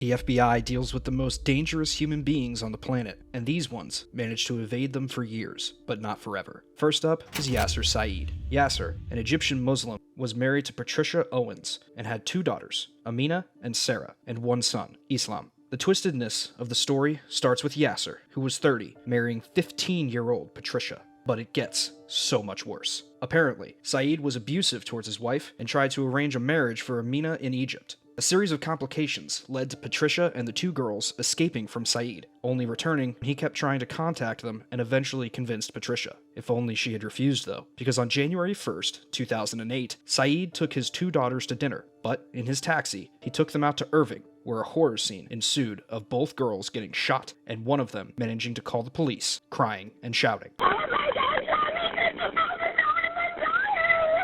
The FBI deals with the most dangerous human beings on the planet, and these ones manage to evade them for years, but not forever. First up is Yasser Saeed. Yasser, an Egyptian Muslim, was married to Patricia Owens and had 2 daughters, Amina and Sarah, and 1 son, Islam. The twistedness of the story starts with Yasser, who was 30, marrying 15-year-old Patricia. But it gets so much worse. Apparently, Saeed was abusive towards his wife and tried to arrange a marriage for Amina in Egypt. A series of complications led to Patricia and the 2 girls escaping from Saeed, only returning when he kept trying to contact them and eventually convinced Patricia. If only she had refused though, because on January 1st, 2008, Saeed took his 2 daughters to dinner, but in his taxi, he took them out to Irving, where a horror scene ensued of both girls getting shot and one of them managing to call the police, crying and shouting.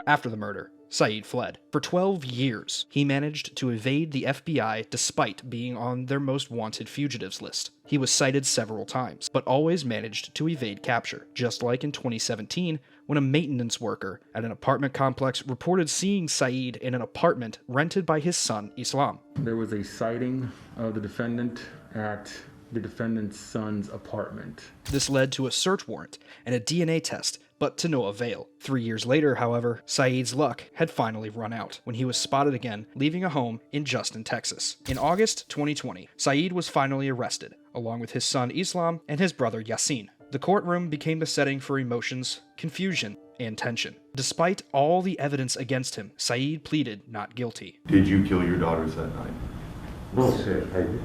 After the murder, Saeed fled. For 12 years, he managed to evade the FBI despite being on their most wanted fugitives list. He was cited several times, but always managed to evade capture, just like in 2017 when a maintenance worker at an apartment complex reported seeing Saeed in an apartment rented by his son, Islam. There was a sighting of the defendant at the defendant's son's apartment. This led to a search warrant and a DNA test, but to no avail. 3 years later, however, Saeed's luck had finally run out when he was spotted again leaving a home in Justin, Texas. In August 2020, Saeed was finally arrested, along with his son Islam and his brother Yassin. The courtroom became the setting for emotions, confusion, and tension. Despite all the evidence against him, Saeed pleaded not guilty. Did you kill your daughters that night? No, sir, I did.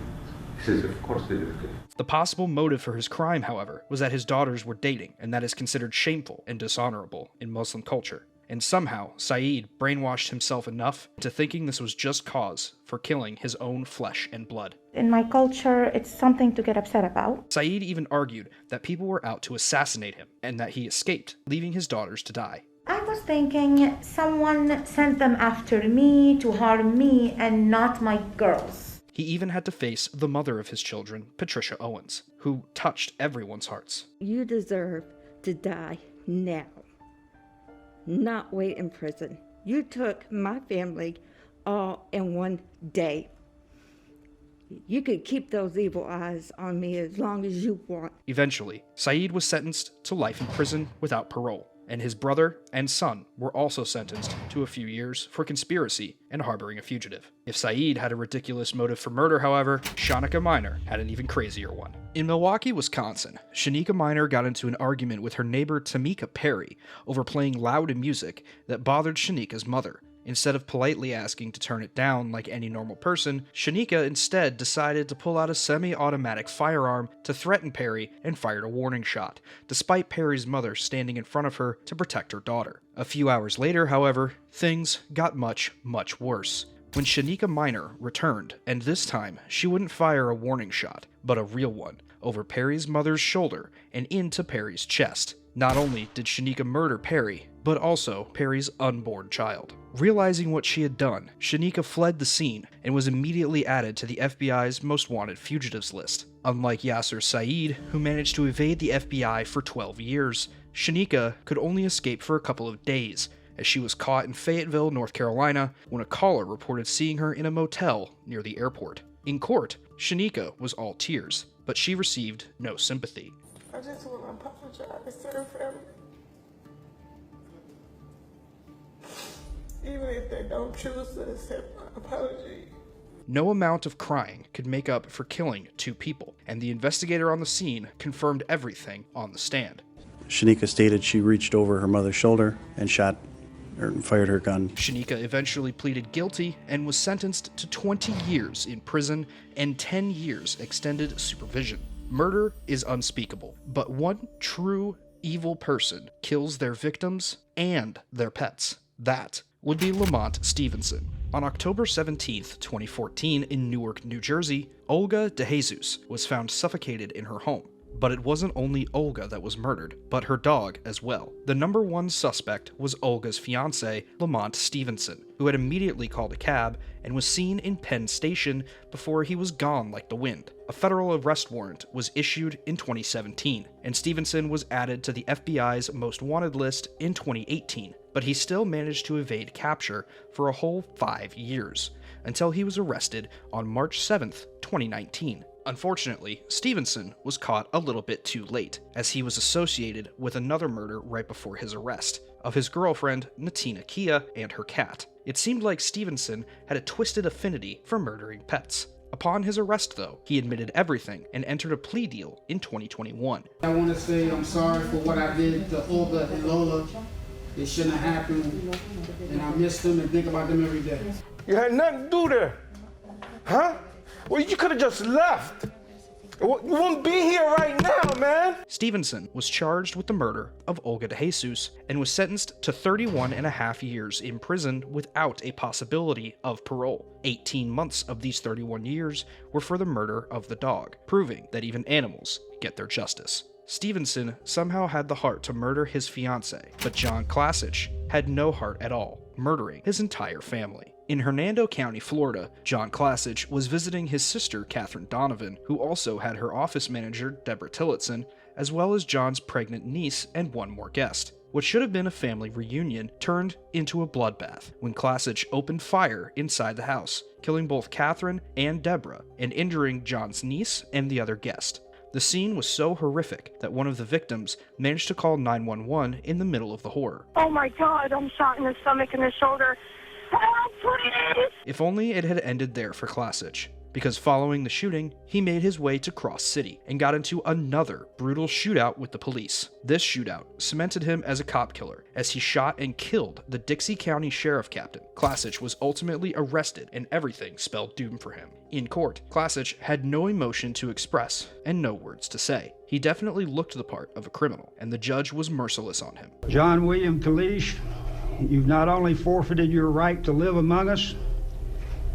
He says, of course they did. The possible motive for his crime, however, was that his daughters were dating, and that is considered shameful and dishonorable in Muslim culture. And somehow, Saeed brainwashed himself enough into thinking this was just cause for killing his own flesh and blood. In my culture, it's something to get upset about. Saeed even argued that people were out to assassinate him, and that he escaped, leaving his daughters to die. I was thinking someone sent them after me to harm me and not my girls. He even had to face the mother of his children, Patricia Owens, who touched everyone's hearts. You deserve to die now, not wait in prison. You took my family all in one day. You could keep those evil eyes on me as long as you want. Eventually, Saeed was sentenced to life in prison without parole, and his brother and son were also sentenced to a few years for conspiracy and harboring a fugitive. If Saeed had a ridiculous motive for murder, however, Shena Miner had an even crazier one. In Milwaukee, Wisconsin, Shena Miner got into an argument with her neighbor Tamika Perry over playing loud music that bothered Shanika's mother. Instead of politely asking to turn it down like any normal person, Shena instead decided to pull out a semi-automatic firearm to threaten Perry and fired a warning shot, despite Perry's mother standing in front of her to protect her daughter. A few hours later, however, things got much, much worse. When Shena Miner returned, and this time she wouldn't fire a warning shot, but a real one, over Perry's mother's shoulder and into Perry's chest. Not only did Shena murder Perry, but also Perry's unborn child. Realizing what she had done, Shena fled the scene and was immediately added to the FBI's most wanted fugitives list. Unlike Yasser Saeed, who managed to evade the FBI for 12 years, Shena could only escape for a couple of days, as she was caught in Fayetteville, North Carolina, when a caller reported seeing her in a motel near the airport. In court, Shena was all tears, but she received no sympathy. I just want to apologize to her family. Even if they don't choose to accept my apology. No amount of crying could make up for killing 2 people, and the investigator on the scene confirmed everything on the stand. Shena stated she reached over her mother's shoulder and fired her gun. Shena eventually pleaded guilty and was sentenced to 20 years in prison and 10 years extended supervision. Murder is unspeakable, but one true evil person kills their victims and their pets. That would be Lamont Stevenson. On October 17, 2014, in Newark, New Jersey, Olga DeJesus was found suffocated in her home. But it wasn't only Olga that was murdered, but her dog as well. The number one suspect was Olga's fiancé, Lamont Stevenson, who had immediately called a cab and was seen in Penn Station before he was gone like the wind. A federal arrest warrant was issued in 2017, and Stevenson was added to the FBI's most wanted list in 2018, but he still managed to evade capture for a whole 5 years, until he was arrested on March 7th, 2019. Unfortunately, Stevenson was caught a little bit too late, as he was associated with another murder right before his arrest, of his girlfriend, Natina Kia, and her cat. It seemed like Stevenson had a twisted affinity for murdering pets. Upon his arrest, though, he admitted everything and entered a plea deal in 2021. I want to say I'm sorry for what I did to Olga and Lola. It shouldn't have happened, and I miss them and think about them every day. You had nothing to do there, huh? Well, you could have just left. You wouldn't be here right now, man. Stevenson was charged with the murder of Olga de Jesus and was sentenced to 31.5 years in prison without a possibility of parole. 18 months of these 31 years were for the murder of the dog, proving that even animals get their justice. Stevenson somehow had the heart to murder his fiancée, but John Klasich had no heart at all, murdering his entire family. In Hernando County, Florida, John Klasich was visiting his sister, Catherine Donovan, who also had her office manager, Deborah Tillotson, as well as John's pregnant niece and one more guest. What should have been a family reunion turned into a bloodbath when Klasich opened fire inside the house, killing both Catherine and Deborah, and injuring John's niece and the other guest. The scene was so horrific that one of the victims managed to call 911 in the middle of the horror. Oh my God, I'm shot in the stomach and the shoulder. Help, please! If only it had ended there for Klasich, because following the shooting, he made his way to Cross City and got into another brutal shootout with the police. This shootout cemented him as a cop killer, as he shot and killed the Dixie County Sheriff Captain. Klasich was ultimately arrested, and everything spelled doom for him. In court, Klasich had no emotion to express and no words to say. He definitely looked the part of a criminal, and the judge was merciless on him. John William Kalish, you've not only forfeited your right to live among us,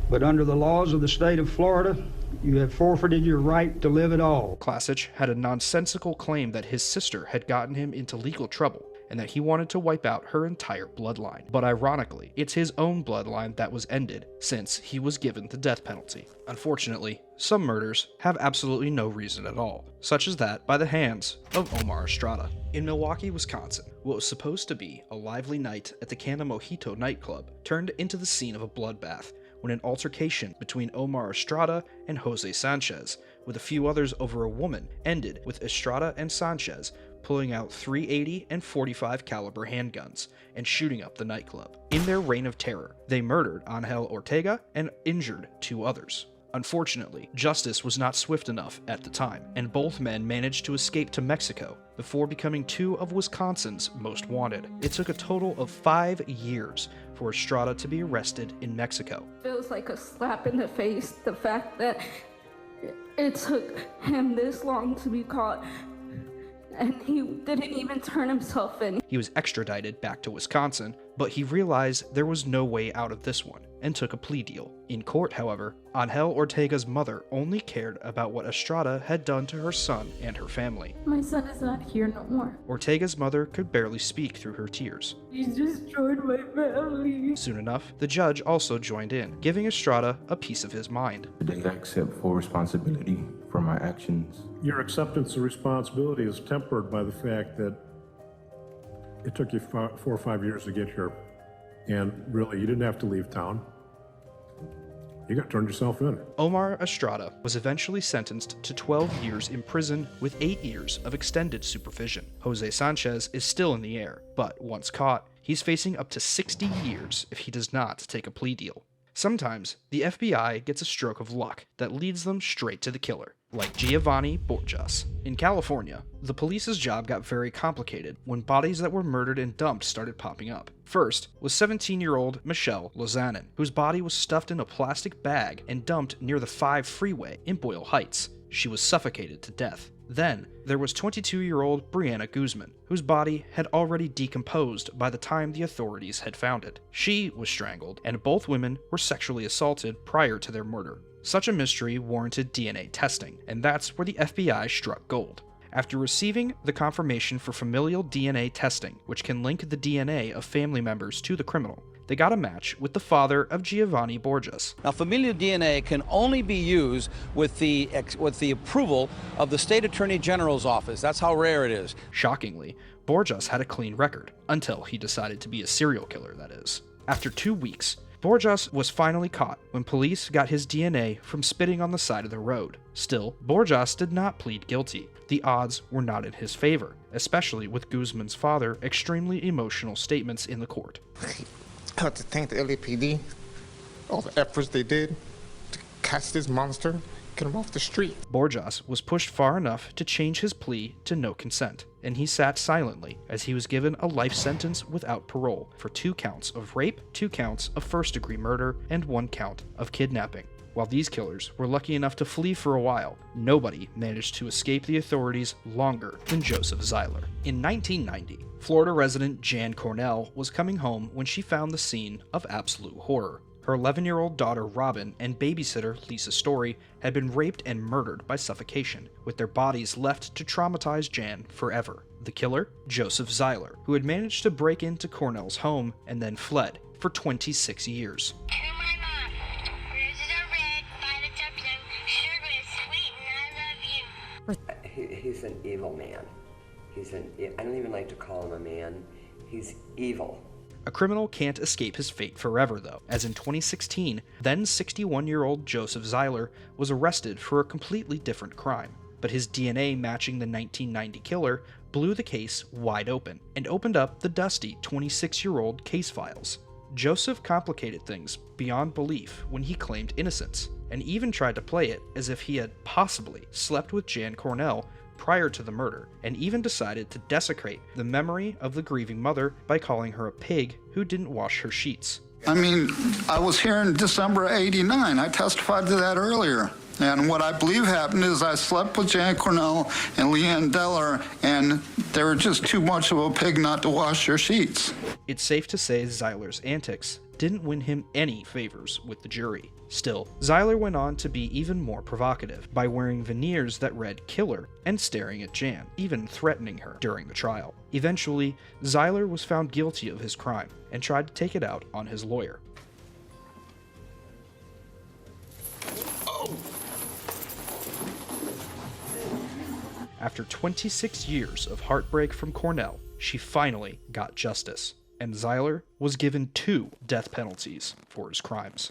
but under the laws of the state of Florida, you have forfeited your right to live at all. Klasich had a nonsensical claim that his sister had gotten him into legal trouble and that he wanted to wipe out her entire bloodline. But ironically, it's his own bloodline that was ended, since he was given the death penalty. Unfortunately, some murders have absolutely no reason at all, such as that by the hands of Omar Estrada. In Milwaukee, Wisconsin, what was supposed to be a lively night at the Canna Mojito nightclub turned into the scene of a bloodbath when an altercation between Omar Estrada and Jose Sanchez, with a few others over a woman, ended with Estrada and Sanchez pulling out .380 and .45 caliber handguns and shooting up the nightclub. In their reign of terror, they murdered Angel Ortega and injured 2 others. Unfortunately, justice was not swift enough at the time, and both men managed to escape to Mexico before becoming 2 of Wisconsin's most wanted. It took a total of 5 years for Estrada to be arrested in Mexico. Feels like a slap in the face, the fact that it took him this long to be caught, and he didn't even turn himself in. He was extradited back to Wisconsin, but he realized there was no way out of this one and took a plea deal. In court, however, Angel Ortega's mother only cared about what Estrada had done to her son and her family. My son is not here no more. Ortega's mother could barely speak through her tears. He's destroyed my family. Soon enough, the judge also joined in, giving Estrada a piece of his mind. Did I accept full responsibility for my actions? Your acceptance of responsibility is tempered by the fact that it took you 4 or 5 years to get here. And really, you didn't have to leave town. You got turned yourself in. Omar Estrada was eventually sentenced to 12 years in prison with 8 years of extended supervision. Jose Sanchez is still in the air, but once caught, he's facing up to 60 years if he does not take a plea deal. Sometimes, the FBI gets a stroke of luck that leads them straight to the killer, like Giovani Borjas. In California, the police's job got very complicated when bodies that were murdered and dumped started popping up. First was 17-year-old Michelle Lozanin, whose body was stuffed in a plastic bag and dumped near the 5 freeway in Boyle Heights. She was suffocated to death. Then, there was 22-year-old Brianna Guzman, whose body had already decomposed by the time the authorities had found it. She was strangled, and both women were sexually assaulted prior to their murder. Such a mystery warranted DNA testing, and that's where the FBI struck gold. After receiving the confirmation for familial DNA testing, which can link the DNA of family members to the criminal, they got a match with the father of Giovani Borjas. Now, familial DNA can only be used with the approval of the State Attorney General's office. That's how rare it is. Shockingly, Borjas had a clean record, until he decided to be a serial killer, that is. After 2 weeks, Borjas was finally caught when police got his DNA from spitting on the side of the road. Still, Borjas did not plead guilty. The odds were not in his favor, especially with Guzman's father extremely emotional statements in the court. I have to thank the LAPD, all the efforts they did to catch this monster, get him off the street. Borjas was pushed far enough to change his plea to no consent, and he sat silently as he was given a life sentence without parole for 2 counts of rape, 2 counts of first-degree murder, and 1 count of kidnapping. While these killers were lucky enough to flee for a while, nobody managed to escape the authorities longer than Joseph Zyer. In 1990, Florida resident Jan Cornell was coming home when she found the scene of absolute horror. Her 11-year-old daughter Robin and babysitter Lisa Story had been raped and murdered by suffocation, with their bodies left to traumatize Jan forever. The killer? Joseph Zyer, who had managed to break into Cornell's home and then fled for 26 years. He's an evil man. I don't even like to call him a man. He's evil. A criminal can't escape his fate forever, though, as in 2016, then 61-year-old Joseph Zyer was arrested for a completely different crime. But his DNA matching the 1990 killer blew the case wide open and opened up the dusty 26-year-old case files. Joseph complicated things beyond belief when he claimed innocence, and even tried to play it as if he had possibly slept with Jan Cornell prior to the murder, and even decided to desecrate the memory of the grieving mother by calling her a pig who didn't wash her sheets. I mean, I was here in December '89. I testified to that earlier. And what I believe happened is I slept with Jan Cornell and Leanne Deller, and they were just too much of a pig not to wash their sheets. It's safe to say Zyler's antics didn't win him any favors with the jury. Still, Zyer went on to be even more provocative by wearing veneers that read killer and staring at Jan, even threatening her during the trial. Eventually, Zyer was found guilty of his crime and tried to take it out on his lawyer. After 26 years of heartbreak from Cornell, she finally got justice, and Zyer was given 2 death penalties for his crimes.